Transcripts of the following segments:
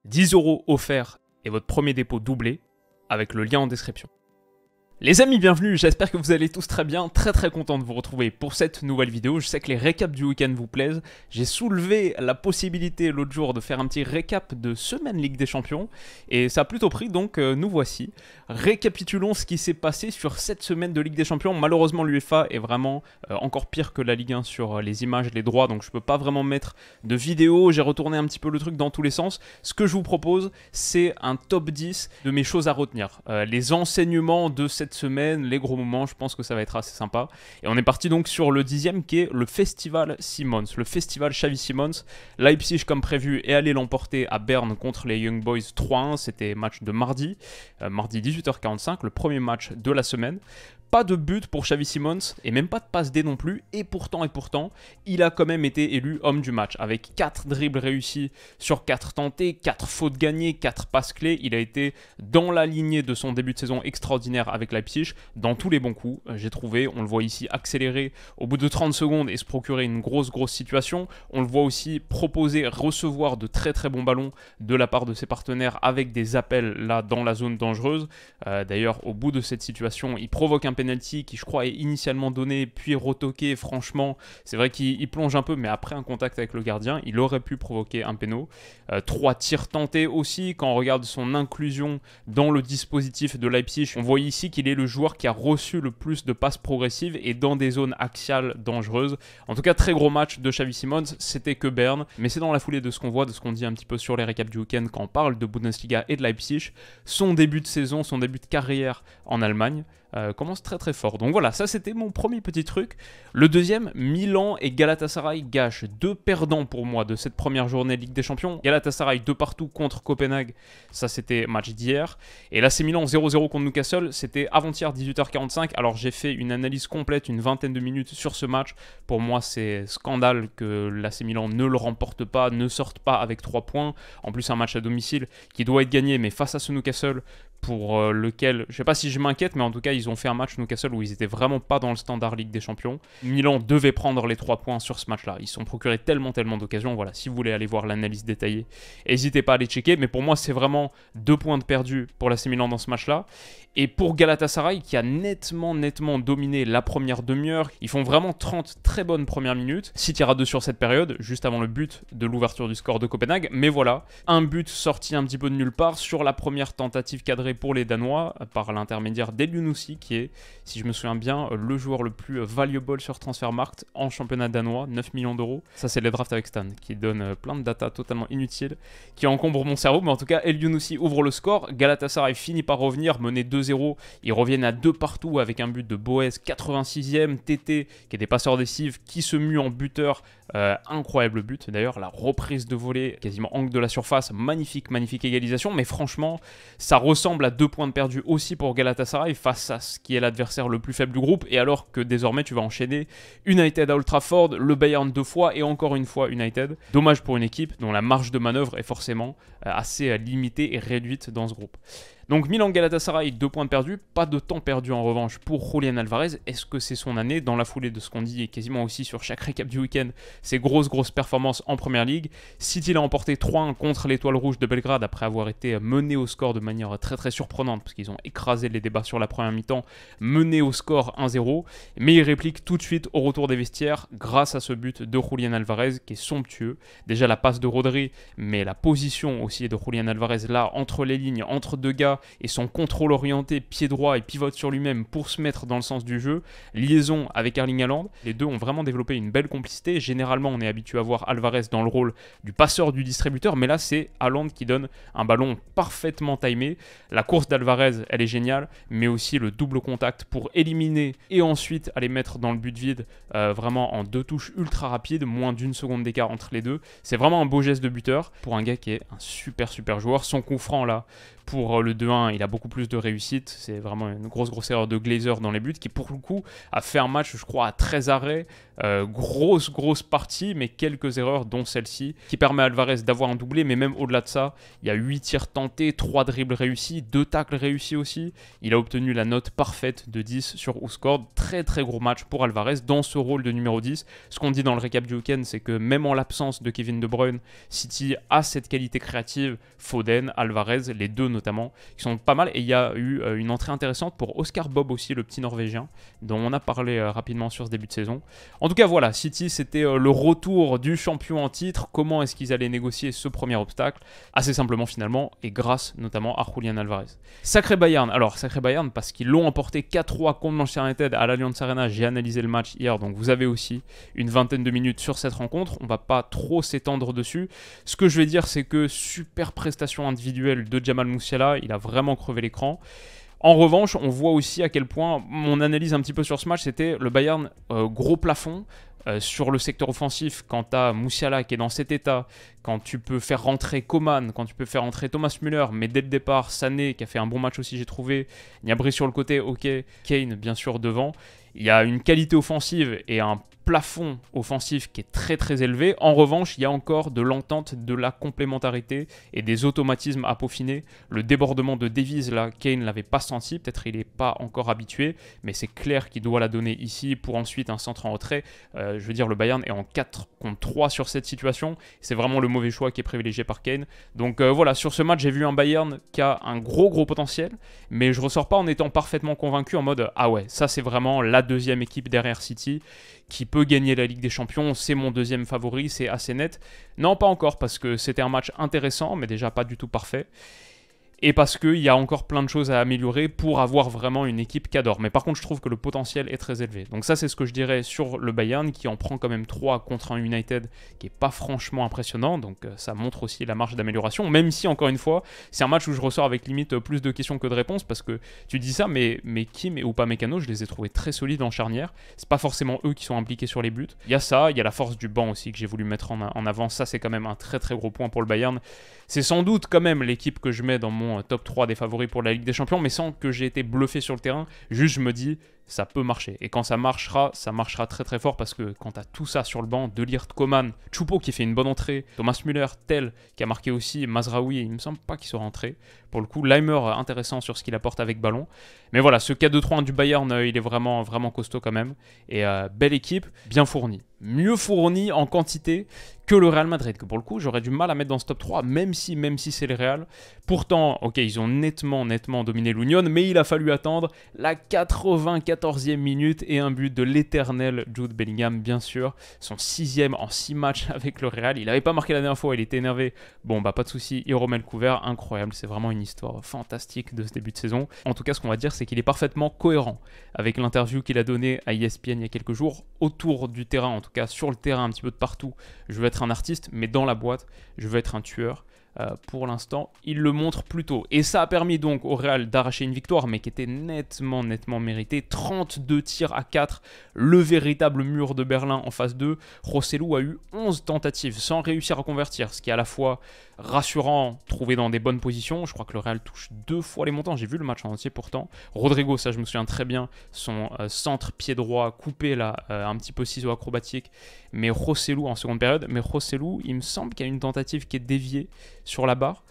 10 € offerts et votre premier dépôt doublé avec le lien en description. Les amis, bienvenue, j'espère que vous allez tous très bien, très content de vous retrouver pour cette nouvelle vidéo. Je sais que les récaps du week-end vous plaisent. J'ai soulevé la possibilité l'autre jour de faire un petit récap de semaine Ligue des Champions et ça a plutôt pris, donc nous voici. Récapitulons ce qui s'est passé sur cette semaine de Ligue des Champions. Malheureusement, l'UEFA est vraiment encore pire que la Ligue 1 sur les images, les droits, donc je peux pas vraiment mettre de vidéo. J'ai retourné un petit peu le truc dans tous les sens. Ce que je vous propose, c'est un top 10 de mes choses à retenir. Les enseignements de cette semaine, les gros moments, je pense que ça va être assez sympa. Et on est parti donc sur le 10e qui est le Festival Simons, le Festival Xavi Simons. Leipzig, comme prévu, est allé l'emporter à Berne contre les Young Boys 3-1. C'était match de mardi 18h45, le premier match de la semaine. Pas de but pour Xavi Simons et même pas de passe D non plus. Et pourtant, il a quand même été élu homme du match avec 4 dribbles réussis sur 4 tentés, 4 fautes gagnées, 4 passes clés. Il a été dans la lignée de son début de saison extraordinaire avec Leipzig, dans tous les bons coups. J'ai trouvé, on le voit ici accélérer au bout de 30 secondes et se procurer une grosse situation. On le voit aussi proposer, recevoir de très bons ballons de la part de ses partenaires avec des appels là dans la zone dangereuse. D'ailleurs, au bout de cette situation, il provoque un penalty qui je crois est initialement donné puis retoqué. Franchement, c'est vrai qu'il plonge un peu, mais après un contact avec le gardien, il aurait pu provoquer un péno. 3 tirs tentés aussi. Quand on regarde son inclusion dans le dispositif de Leipzig, on voit ici qu'il est le joueur qui a reçu le plus de passes progressives et dans des zones axiales dangereuses. En tout cas, très gros match de Xavi Simons. C'était que Berne, mais c'est dans la foulée de ce qu'on voit, de ce qu'on dit un petit peu sur les récaps du week-end quand on parle de Bundesliga et de Leipzig. Son début de saison, son début de carrière en Allemagne commence très fort. Donc voilà, ça c'était mon premier petit truc. Le deuxième, Milan et Galatasaray gâchent 2 perdants pour moi de cette première journée Ligue des Champions. Galatasaray 2 partout contre Copenhague, ça c'était match d'hier. Et l'AC Milan 0-0 contre Newcastle, c'était avant-hier 18h45. Alors j'ai fait une analyse complète, une vingtaine de minutes sur ce match. Pour moi c'est scandale que l'AC Milan ne le remporte pas, ne sorte pas avec 3 points. En plus un match à domicile qui doit être gagné, mais face à ce Newcastle pour lequel, je sais pas si je m'inquiète, mais en tout cas ils ont fait un match Newcastle où ils étaient vraiment pas dans le standard Ligue des Champions. Milan devait prendre les 3 points sur ce match-là. Ils se sont procurés tellement d'occasions. Voilà, si vous voulez aller voir l'analyse détaillée, n'hésitez pas à aller checker. Mais pour moi, c'est vraiment 2 points de perdu pour l'AC Milan dans ce match-là. Et pour Galatasaray, qui a nettement dominé la première demi-heure, ils font vraiment 30 très bonnes premières minutes. 6 tirs à 2 sur cette période, juste avant le but de l'ouverture du score de Copenhague. Mais voilà, un but sorti un petit peu de nulle part sur la première tentative cadrée pour les Danois par l'intermédiaire d'Elyounoussi, qui est, si je me souviens bien, le joueur le plus valuable sur Transfermarkt en championnat danois, 9 millions d'euros. Ça c'est les drafts avec Stan, qui donne plein de data totalement inutiles, qui encombrent mon cerveau, mais en tout cas Elyounoussi ouvre le score. Galatasaray finit par revenir, mené 2-0, ils reviennent à 2 partout avec un but de Boez, 86e, TT, qui est des passeurs décisifs, qui se mue en buteur. Incroyable but d'ailleurs, la reprise de volée quasiment angle de la surface, magnifique égalisation, mais franchement ça ressemble à 2 points de perdu aussi pour Galatasaray face à ce qui est l'adversaire le plus faible du groupe, et alors que désormais tu vas enchaîner United à Old Trafford, le Bayern 2 fois et encore une fois United. Dommage pour une équipe dont la marge de manœuvre est forcément assez limitée et réduite dans ce groupe. Donc Milan Galatasaray, 2 points de perdus, pas de temps perdu en revanche pour Julian Alvarez. Est-ce que c'est son année? Dans la foulée de ce qu'on dit et quasiment aussi sur chaque récap du week-end, ses grosses performances en première ligue. City l'a emporté 3-1 contre l'Étoile Rouge de Belgrade après avoir été mené au score de manière très surprenante parce qu'ils ont écrasé les débats sur la première mi-temps, mené au score 1-0. Mais il réplique tout de suite au retour des vestiaires grâce à ce but de Julian Alvarez qui est somptueux. Déjà la passe de Rodri, mais la position aussi de Julian Alvarez là entre les lignes, entre 2 gars, et son contrôle orienté, pied droit et pivote sur lui-même pour se mettre dans le sens du jeu. Liaison avec Erling Haaland. Les deux ont vraiment développé une belle complicité. Généralement, on est habitué à voir Alvarez dans le rôle du passeur, du distributeur, mais là, c'est Haaland qui donne un ballon parfaitement timé. La course d'Alvarez, elle est géniale, mais aussi le double contact pour éliminer et ensuite aller mettre dans le but vide, vraiment en 2 touches ultra rapides, moins d'1 seconde d'écart entre les deux. C'est vraiment un beau geste de buteur pour un gars qui est un super joueur. Son coup franc là, pour le 2-1, 2-1, il a beaucoup plus de réussite. C'est vraiment une grosse erreur de Glazer dans les buts qui, pour le coup, a fait un match, je crois, à 13 arrêts. Grosse partie, mais quelques erreurs, dont celle-ci, qui permet à Alvarez d'avoir un doublé. Mais même au-delà de ça, il y a 8 tirs tentés, 3 dribbles réussis, 2 tacles réussis aussi. Il a obtenu la note parfaite de 10 sur WhoScored. Très gros match pour Alvarez dans ce rôle de numéro 10. Ce qu'on dit dans le récap du week-end, c'est que même en l'absence de Kevin De Bruyne, City a cette qualité créative. Foden, Alvarez, les deux notamment, qui sont pas mal. Et il y a eu une entrée intéressante pour Oscar Bob aussi, le petit Norvégien, dont on a parlé rapidement sur ce début de saison. En tout cas, voilà, City, c'était le retour du champion en titre. Comment est-ce qu'ils allaient négocier ce premier obstacle? Assez simplement finalement, et grâce notamment à Julian Alvarez. Sacré Bayern. Alors, sacré Bayern parce qu'ils l'ont emporté 4-3 contre Manchester United à l'Allianz Arena. J'ai analysé le match hier, donc vous avez aussi une vingtaine de minutes sur cette rencontre. On va pas trop s'étendre dessus. Ce que je vais dire, c'est que super prestation individuelle de Jamal Musiala. Il a vraiment crevé l'écran. En revanche, on voit aussi à quel point, mon analyse un petit peu sur ce match, c'était le Bayern gros plafond. Sur le secteur offensif, quand tu as Musiala qui est dans cet état, quand tu peux faire rentrer Coman, quand tu peux faire rentrer Thomas Müller, mais dès le départ, Sané qui a fait un bon match aussi, j'ai trouvé, Gnabry sur le côté, ok, Kane bien sûr devant, il y a une qualité offensive et un plafond offensif qui est très élevé. En revanche, il y a encore de l'entente, de la complémentarité et des automatismes à peaufiner. Le débordement de Davies, là, Kane ne l'avait pas senti, peut-être il n'est pas encore habitué, mais c'est clair qu'il doit la donner ici pour ensuite un centre en retrait. Je veux dire, le Bayern est en 4 contre 3 sur cette situation. C'est vraiment le mauvais choix qui est privilégié par Kane. Donc voilà, sur ce match, j'ai vu un Bayern qui a un gros potentiel, mais je ne ressors pas en étant parfaitement convaincu en mode « Ah ouais, ça c'est vraiment la deuxième équipe derrière City qui peut gagner la Ligue des Champions, c'est mon deuxième favori, c'est assez net. » Non, pas encore, parce que c'était un match intéressant, mais déjà pas du tout parfait. Et parce qu'il y a encore plein de choses à améliorer pour avoir vraiment une équipe qui adore. Mais par contre, je trouve que le potentiel est très élevé. Donc ça, c'est ce que je dirais sur le Bayern, qui en prend quand même 3 contre un United, qui n'est pas franchement impressionnant. Donc ça montre aussi la marge d'amélioration, même si, encore une fois, c'est un match où je ressors avec limite plus de questions que de réponses, parce que tu dis ça, mais Kim et Upamecano, je les ai trouvés très solides en charnière. C'est pas forcément eux qui sont impliqués sur les buts. Il y a ça, il y a la force du banc aussi que j'ai voulu mettre en avant. Ça, c'est quand même un très gros point pour le Bayern. C'est sans doute quand même l'équipe que je mets dans mon top 3 des favoris pour la Ligue des Champions, mais sans que j'ai été bluffé sur le terrain. Juste, je me dis, ça peut marcher. Et quand ça marchera très fort, parce que quand tu as tout ça sur le banc, De Ligt, Coman, Choupo qui fait une bonne entrée, Thomas Müller, Tel qui a marqué aussi, Mazraoui, il me semble pas qu'il soit rentré. Pour le coup, Leimer, intéressant sur ce qu'il apporte avec ballon. Mais voilà, ce 4-2-3-1 du Bayern, il est vraiment costaud quand même. Et belle équipe, bien fournie. Mieux fournie en quantité que le Real Madrid, que pour le coup, j'aurais du mal à mettre dans ce top 3, même si c'est le Real. Pourtant, ok, ils ont nettement dominé l'Union, mais il a fallu attendre la 94e minute et un but de l'éternel Jude Bellingham, bien sûr. Son 6e en 6 matchs avec le Real. Il n'avait pas marqué la dernière fois, il était énervé. Bon, bah pas de souci, il remet le couvert, incroyable. C'est vraiment une histoire fantastique de ce début de saison. En tout cas, ce qu'on va dire, c'est qu'il est parfaitement cohérent avec l'interview qu'il a donnée à ESPN il y a quelques jours, autour du terrain, en tout cas sur le terrain, un petit peu de partout. Je veux être un artiste, mais dans la boîte, je veux être un tueur. Pour l'instant, il le montre plutôt. Et ça a permis donc au Real d'arracher une victoire, mais qui était nettement méritée. 32 tirs à 4, le véritable mur de Berlin en phase 2. Joselu a eu 11 tentatives sans réussir à convertir, ce qui est à la fois rassurant, trouvé dans des bonnes positions. Je crois que le Real touche 2 fois les montants. J'ai vu le match en entier pourtant. Rodrigo, ça je me souviens très bien, son centre pied droit coupé là, un petit peu ciseau acrobatique. Mais Joselu en seconde période. Mais Joselu, il me semble qu'il y a une tentative qui est déviée sur la barre.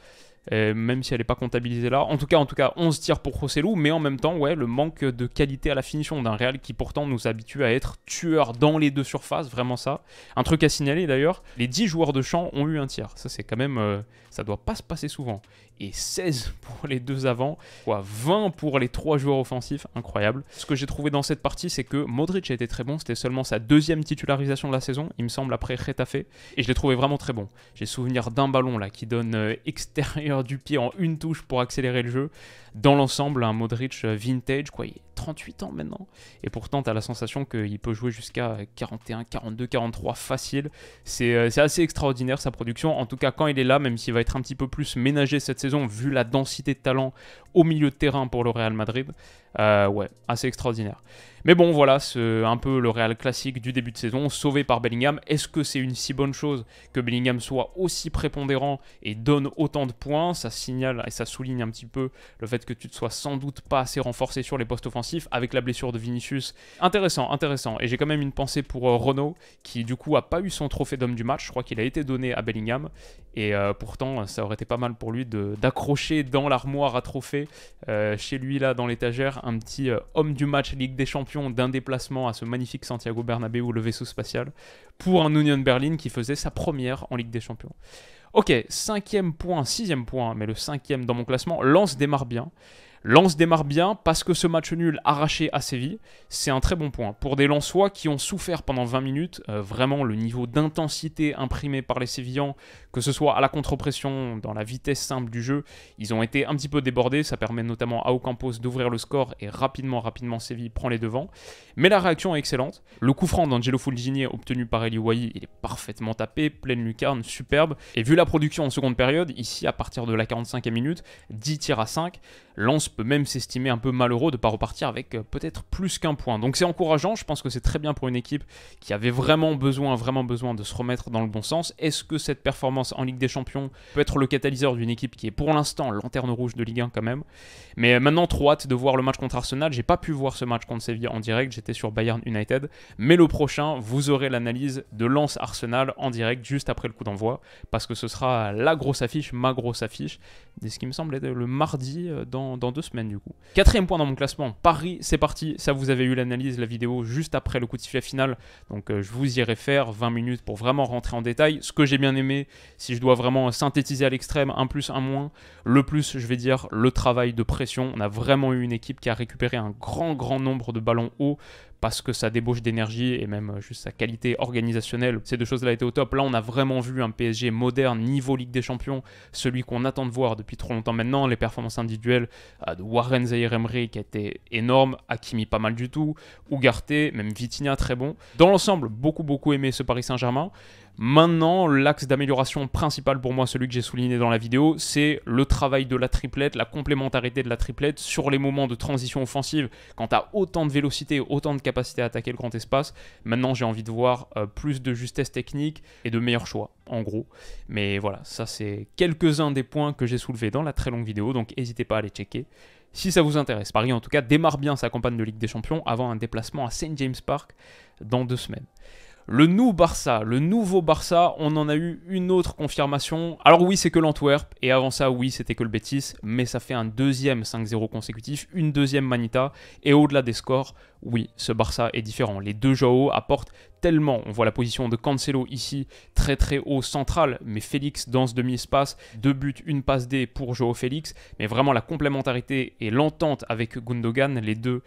Même si elle n'est pas comptabilisée là. En tout cas, 11 tirs pour Joselu, mais en même temps, ouais, le manque de qualité à la finition d'un Real qui pourtant nous habitue à être tueurs dans les deux surfaces, vraiment ça. Un truc à signaler d'ailleurs, les 10 joueurs de champ ont eu un tir. Ça c'est quand même, ça doit pas se passer souvent. Et 16 pour les deux avants, 20 pour les 3 joueurs offensifs, incroyable. Ce que j'ai trouvé dans cette partie, c'est que Modric a été très bon, c'était seulement sa 2e titularisation de la saison, il me semble, après Getafe, et je l'ai trouvé vraiment très bon. J'ai souvenir d'un ballon là qui donne extérieur du pied en une touche pour accélérer le jeu. Dans l'ensemble, un Modric vintage, quoi, il est 38 ans maintenant, et pourtant tu as la sensation qu'il peut jouer jusqu'à 41, 42, 43 facile. C'est assez extraordinaire sa production, en tout cas quand il est là, même s'il va être un petit peu plus ménagé cette saison vu la densité de talent au milieu de terrain pour le Real Madrid. Ouais, assez extraordinaire. Mais bon, voilà, c'est un peu le Real classique du début de saison, sauvé par Bellingham. Est-ce que c'est une si bonne chose que Bellingham soit aussi prépondérant et donne autant de points? Ça signale et ça souligne un petit peu le fait que tu ne sois sans doute pas assez renforcé sur les postes offensifs avec la blessure de Vinicius. Intéressant, intéressant. Et j'ai quand même une pensée pour Renaud, qui du coup a pas eu son trophée d'homme du match. Je crois qu'il a été donné à Bellingham. Et pourtant, ça aurait été pas mal pour lui d'accrocher dans l'armoire à trophées, chez lui là dans l'étagère, un petit homme du match Ligue des Champions d'un déplacement à ce magnifique Santiago Bernabéu, le vaisseau spatial, pour un Union Berlin qui faisait sa première en Ligue des Champions. Ok, 5e point, 6e point, mais le 5e dans mon classement. Lens démarre bien. Lens démarre bien parce que ce match nul arraché à Séville, c'est un très bon point. Pour des Lensois qui ont souffert pendant 20 minutes, vraiment le niveau d'intensité imprimé par les Sévillans, que ce soit à la contre-pression, dans la vitesse simple du jeu, ils ont été un petit peu débordés. Ça permet notamment à Ocampos d'ouvrir le score et rapidement Séville prend les devants. Mais la réaction est excellente. Le coup franc d'Angelo Fulgini obtenu par Eli Wahi, il est parfaitement tapé, pleine lucarne, superbe. Et vu la production en seconde période, ici à partir de la 45e minute, 10 tirs à 5, Lens peut même s'estimer un peu malheureux de ne pas repartir avec peut-être plus qu'un point. Donc c'est encourageant, je pense que c'est très bien pour une équipe qui avait vraiment besoin de se remettre dans le bon sens. Est-ce que cette performance en Ligue des Champions peut être le catalyseur d'une équipe qui est pour l'instant lanterne rouge de Ligue 1 quand même? Mais maintenant, trop hâte de voir le match contre Arsenal. J'ai pas pu voir ce match contre Séville en direct, j'étais sur Bayern United. Mais le prochain, vous aurez l'analyse de Lens Arsenal en direct juste après le coup d'envoi, parce que ce sera la grosse affiche, ma grosse affiche, ce qui me semble être le mardi dans 2 semaines du coup. 4e point dans mon classement, Paris, c'est parti. Ça, vous avez eu l'analyse, la vidéo juste après le coup de sifflet final, donc je vous y réfère, 20 minutes pour vraiment rentrer en détail. Ce que j'ai bien aimé, si je dois vraiment synthétiser à l'extrême, un plus, un moins, le plus, je vais dire, le travail de pression. On a vraiment eu une équipe qui a récupéré un grand nombre de ballons hauts, parce que sa débauche d'énergie et même juste sa qualité organisationnelle, ces deux choses-là étaient au top. Là, on a vraiment vu un PSG moderne, niveau Ligue des Champions, celui qu'on attend de voir depuis trop longtemps maintenant. Les performances individuelles de Warren Zaïre-Emery qui a été énorme, Hakimi pas mal du tout, Ugarte, même Vitinha très bon. Dans l'ensemble, beaucoup aimé ce Paris Saint-Germain. Maintenant, l'axe d'amélioration principal pour moi, celui que j'ai souligné dans la vidéo, c'est le travail de la triplette, la complémentarité de la triplette sur les moments de transition offensive. Quand tu as autant de vélocité, autant de capacité à attaquer le grand espace, maintenant j'ai envie de voir plus de justesse technique et de meilleurs choix, en gros. Mais voilà, ça c'est quelques-uns des points que j'ai soulevés dans la très longue vidéo, donc n'hésitez pas à les checker si ça vous intéresse. Paris en tout cas démarre bien sa campagne de Ligue des Champions avant un déplacement à St. James Park dans 2 semaines. Le nouveau Barça, on en a eu une autre confirmation. Alors oui, c'est que l'Antwerp, et avant ça, oui, c'était que le Betis, mais ça fait un deuxième 5-0 consécutif, une deuxième Manita, et au-delà des scores, oui, ce Barça est différent. Les deux Joao apportent tellement. On voit la position de Cancelo ici, très haut central, mais Félix dans ce demi-espace, 2 buts, 1 passe D pour Joao Félix, mais vraiment la complémentarité et l'entente avec Gundogan, les deux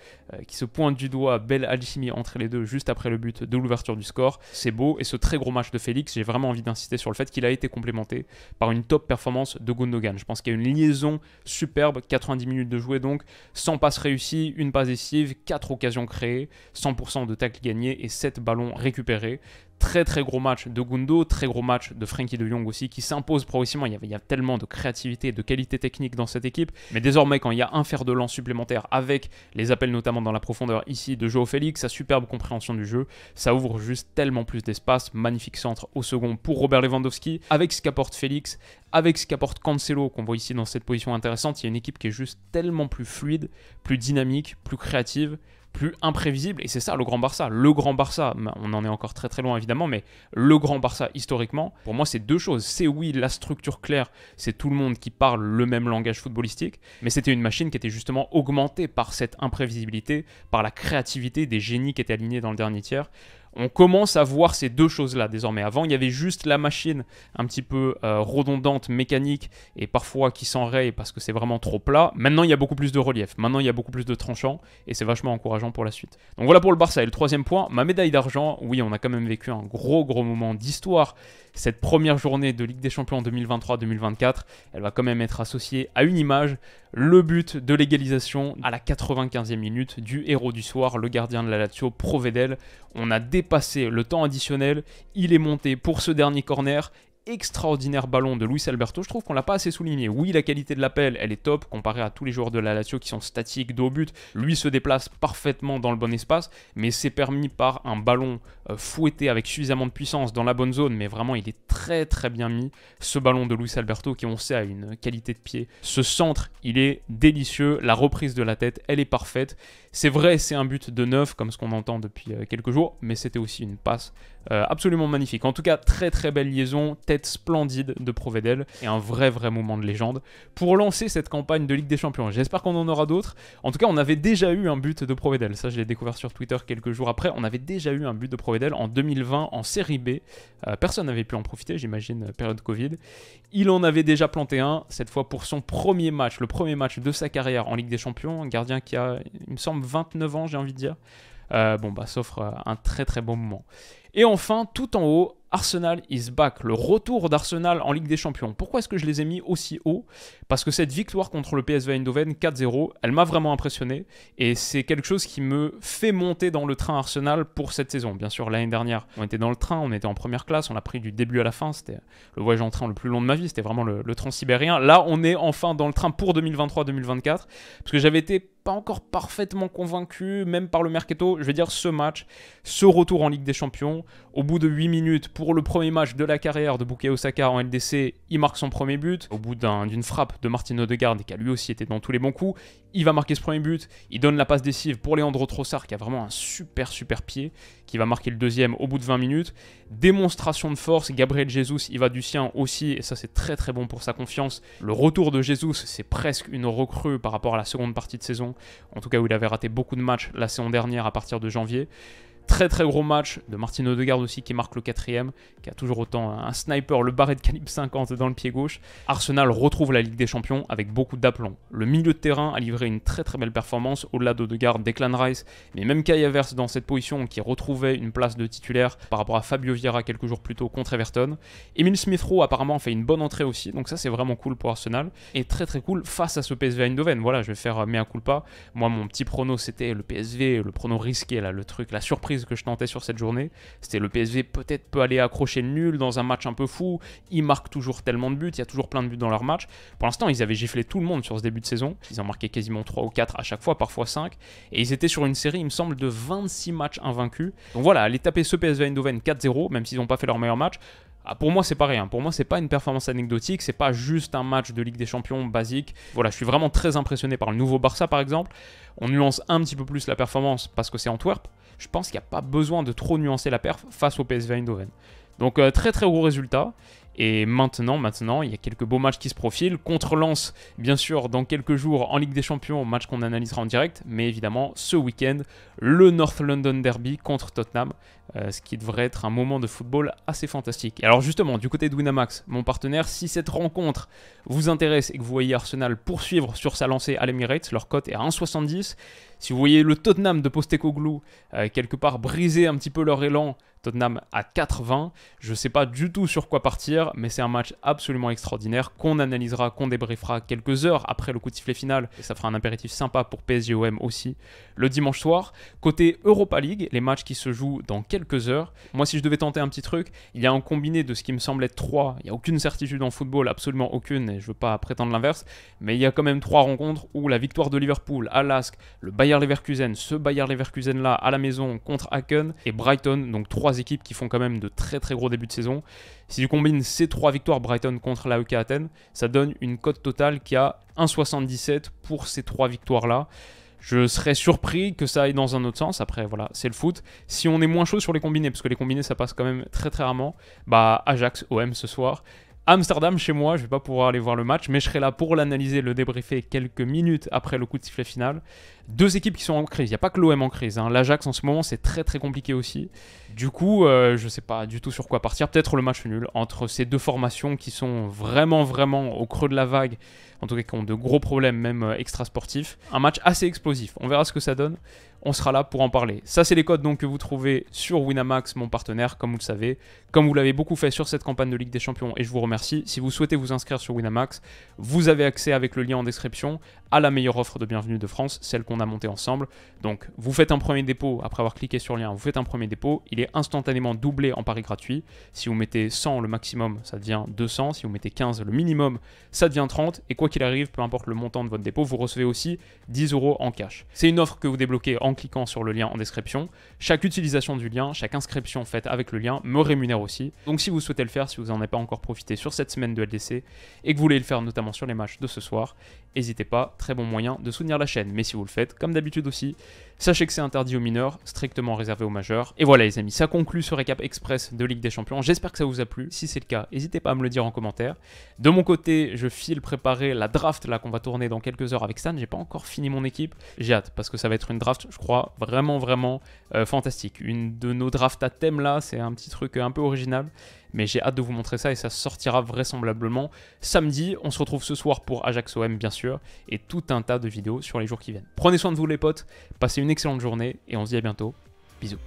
qui se pointent du doigt, belle alchimie entre les deux juste après le but de l'ouverture du score, c'est beau. Et ce très gros match de Félix, j'ai vraiment envie d'insister sur le fait qu'il a été complémenté par une top performance de Gundogan. Je pense qu'il y a une liaison superbe, 90 minutes de jouer donc, 100 passes réussies, 1 passe décisive, 4 occasions créées, 100% de tacles gagnés et 7 ballons récupérés. Très gros match de Gundo, très gros match de Frenkie de Jong aussi qui s'impose progressivement. Il y a tellement de créativité et de qualité technique dans cette équipe. Mais désormais, quand il y a un fer de lance supplémentaire avec les appels notamment dans la profondeur ici de Joao Félix, sa superbe compréhension du jeu, ça ouvre juste tellement plus d'espace. Magnifique centre au second pour Robert Lewandowski. Avec ce qu'apporte Félix, avec ce qu'apporte Cancelo qu'on voit ici dans cette position intéressante, il y a une équipe qui est juste tellement plus fluide, plus dynamique, plus créative, plus imprévisible, et c'est ça le Grand Barça. Le Grand Barça, on en est encore très loin évidemment, mais le Grand Barça historiquement, pour moi c'est 2 choses. C'est oui la structure claire, c'est tout le monde qui parle le même langage footballistique, mais c'était une machine qui était justement augmentée par cette imprévisibilité, par la créativité des génies qui étaient alignés dans le dernier tiers. On commence à voir ces 2 choses-là désormais. Avant, il y avait juste la machine un petit peu redondante, mécanique, et parfois qui s'enraye parce que c'est vraiment trop plat. Maintenant, il y a beaucoup plus de relief. Maintenant, il y a beaucoup plus de tranchants, et c'est vachement encourageant pour la suite. Donc voilà pour le Barça. Et le 3e point, ma médaille d'argent. Oui, on a quand même vécu un gros moment d'histoire. Cette première journée de Ligue des Champions 2023-2024, elle va quand même être associée à une image, le but de l'égalisation à la 95e minute du héros du soir, le gardien de la Lazio, Provedel. On a dépassé le temps additionnel, il est monté pour ce dernier corner extraordinaire ballon de Luis Alberto. Je trouve qu'on l'a pas assez souligné. Oui, la qualité de l'appel, elle est top comparée à tous les joueurs de la Lazio qui sont statiques, dos au but. Lui se déplace parfaitement dans le bon espace, mais c'est permis par un ballon fouetté avec suffisamment de puissance dans la bonne zone, mais vraiment il est très très bien mis. Ce ballon de Luis Alberto qui on sait a une qualité de pied. Ce centre, il est délicieux. La reprise de la tête, elle est parfaite. C'est vrai, c'est un but de neuf comme ce qu'on entend depuis quelques jours, mais c'était aussi une passe absolument magnifique. En tout cas, très très belle liaison, tête splendide de Provedel et un vrai moment de légende pour lancer cette campagne de Ligue des Champions. J'espère qu'on en aura d'autres. En tout cas, on avait déjà eu un but de Provedel. Ça, je l'ai découvert sur Twitter quelques jours après. On avait déjà eu un but de Provedel en 2020 en Série B. Personne n'avait pu en profiter, j'imagine, période Covid. Il en avait déjà planté un, cette fois pour son premier match, le premier match de sa carrière en Ligue des Champions. Un gardien qui a, il me semble, 29 ans, j'ai envie de dire. S'offre un très bon moment. Et enfin, tout en haut, Arsenal is back, le retour d'Arsenal en Ligue des Champions. Pourquoi est-ce que je les ai mis aussi haut? Parce que cette victoire contre le PSV Eindhoven 4-0, elle m'a vraiment impressionné et c'est quelque chose qui me fait monter dans le train Arsenal pour cette saison. Bien sûr, l'année dernière, on était dans le train, on était en première classe, on a pris du début à la fin, c'était le voyage en train le plus long de ma vie, c'était vraiment le transsibérien. Là, on est enfin dans le train pour 2023-2024 parce que j'avais été pas encore parfaitement convaincu, même par le mercato. Je vais dire ce match, ce retour en Ligue des Champions, au bout de 8 minutes, pour le premier match de la carrière de Bukayo Saka en LDC, il marque son premier but. Au bout d'une frappe de Martin Odegaard, qui a lui aussi été dans tous les bons coups, il va marquer ce premier but. Il donne la passe décisive pour Leandro Trossard, qui a vraiment un super pied, qui va marquer le deuxième au bout de 20 minutes. Démonstration de force, Gabriel Jesus, il va du sien aussi, et ça c'est très bon pour sa confiance. Le retour de Jesus, c'est presque une recrue par rapport à la seconde partie de saison, en tout cas où il avait raté beaucoup de matchs la saison dernière à partir de janvier. Très gros match de Martin Odegaard aussi qui marque le quatrième, qui a toujours autant un sniper, le barret de calibre 50 dans le pied gauche. Arsenal retrouve la Ligue des Champions avec beaucoup d'aplomb. Le milieu de terrain a livré une très belle performance au-delà d'Odegaard, Declan Rice, mais même Kai Havertz dans cette position qui retrouvait une place de titulaire par rapport à Fabio Vieira quelques jours plus tôt contre Everton. Emile Smith-Rowe apparemment fait une bonne entrée aussi, donc ça c'est vraiment cool pour Arsenal. Et très cool face à ce PSV Eindhoven. Voilà, je vais faire mea culpa. Moi mon petit prono c'était le PSV, le prono risqué là, le truc, la surprise que je tentais sur cette journée, c'était le PSV peut-être peut aller accrocher le nul dans un match un peu fou, ils marquent toujours tellement de buts, il y a toujours plein de buts dans leur match. Pour l'instant, ils avaient giflé tout le monde sur ce début de saison, ils en marquaient quasiment 3 ou 4 à chaque fois, parfois 5, et ils étaient sur une série, il me semble, de 26 matchs invaincus. Donc voilà, aller taper ce PSV Eindhoven 4-0, même s'ils n'ont pas fait leur meilleur match, pour moi, c'est pas rien. Pour moi, c'est pas une performance anecdotique. C'est pas juste un match de Ligue des Champions basique. Voilà, je suis vraiment très impressionné par le nouveau Barça, par exemple. On nuance un petit peu plus la performance parce que c'est Antwerp. Je pense qu'il n'y a pas besoin de trop nuancer la perf face au PSV Eindhoven. Donc, très gros résultat. Et maintenant, il y a quelques beaux matchs qui se profilent. Contre Lens, bien sûr, dans quelques jours en Ligue des Champions, match qu'on analysera en direct. Mais évidemment, ce week-end, le North London Derby contre Tottenham. Ce qui devrait être un moment de football assez fantastique. Et alors justement, du côté de Winamax, mon partenaire, si cette rencontre vous intéresse et que vous voyez Arsenal poursuivre sur sa lancée à l'Emirates, leur cote est à 1,70. Si vous voyez le Tottenham de Postecoglou quelque part briser un petit peu leur élan, Tottenham à 4,20. Je ne sais pas du tout sur quoi partir, mais c'est un match absolument extraordinaire qu'on analysera, qu'on débriefera quelques heures après le coup de sifflet final. Et ça fera un apéritif sympa pour PSG-OM aussi le dimanche soir. Côté Europa League, les matchs qui se jouent dans quelques heures. Moi, si je devais tenter un petit truc, il y a un combiné de ce qui me semble être 3. Il n'y a aucune certitude en football, absolument aucune, et je ne veux pas prétendre l'inverse. Mais il y a quand même 3 rencontres où la victoire de Liverpool à Lask, le Bayer Leverkusen, ce Bayer Leverkusen-là à la maison contre Haken et Brighton, donc 3 équipes qui font quand même de très gros débuts de saison. Si tu combines ces 3 victoires Brighton contre l'AEK Athènes, ça donne une cote totale qui a 1,77 pour ces 3 victoires-là. Je serais surpris que ça aille dans un autre sens. Après, voilà, c'est le foot. Si on est moins chaud sur les combinés, parce que les combinés, ça passe quand même très rarement, bah Ajax, OM ce soir. Amsterdam, chez moi, je ne vais pas pouvoir aller voir le match, mais je serai là pour l'analyser, le débriefer quelques minutes après le coup de sifflet final. 2 équipes qui sont en crise, il n'y a pas que l'OM en crise, hein. L'Ajax en ce moment c'est très compliqué aussi. Du coup, je ne sais pas du tout sur quoi partir, peut-être le match nul entre ces 2 formations qui sont vraiment au creux de la vague, en tout cas qui ont de gros problèmes même extra-sportifs. Un match assez explosif, on verra ce que ça donne. On sera là pour en parler. Ça, c'est les codes donc que vous trouvez sur Winamax, mon partenaire, comme vous le savez. Comme vous l'avez beaucoup fait sur cette campagne de Ligue des Champions, et je vous remercie. Si vous souhaitez vous inscrire sur Winamax, vous avez accès avec le lien en description à la meilleure offre de bienvenue de France, celle qu'on a montée ensemble. Donc vous faites un premier dépôt, après avoir cliqué sur le lien, vous faites un premier dépôt, il est instantanément doublé en pari gratuit. Si vous mettez 100 le maximum, ça devient 200, si vous mettez 15 le minimum, ça devient 30, et quoi qu'il arrive, peu importe le montant de votre dépôt, vous recevez aussi 10 € en cash. C'est une offre que vous débloquez en cliquant sur le lien en description. Chaque utilisation du lien, chaque inscription faite avec le lien me rémunère aussi. Donc si vous souhaitez le faire, si vous n'en avez pas encore profité sur cette semaine de LDC, et que vous voulez le faire notamment sur les matchs de ce soir, n'hésitez pas, très bon moyen de soutenir la chaîne. Mais si vous le faites, comme d'habitude aussi, sachez que c'est interdit aux mineurs, strictement réservé aux majeurs. Et voilà les amis, ça conclut ce récap express de Ligue des Champions. J'espère que ça vous a plu. Si c'est le cas, n'hésitez pas à me le dire en commentaire. De mon côté, je file préparer la draft là qu'on va tourner dans quelques heures avec Stan. J'ai pas encore fini mon équipe. J'ai hâte parce que ça va être une draft, je crois, vraiment fantastique. Une de nos drafts à thème là, c'est un petit truc un peu original. Mais j'ai hâte de vous montrer ça et ça sortira vraisemblablement samedi. On se retrouve ce soir pour Ajax OM bien sûr et tout un tas de vidéos sur les jours qui viennent. Prenez soin de vous les potes, passez une excellente journée et on se dit à bientôt. Bisous.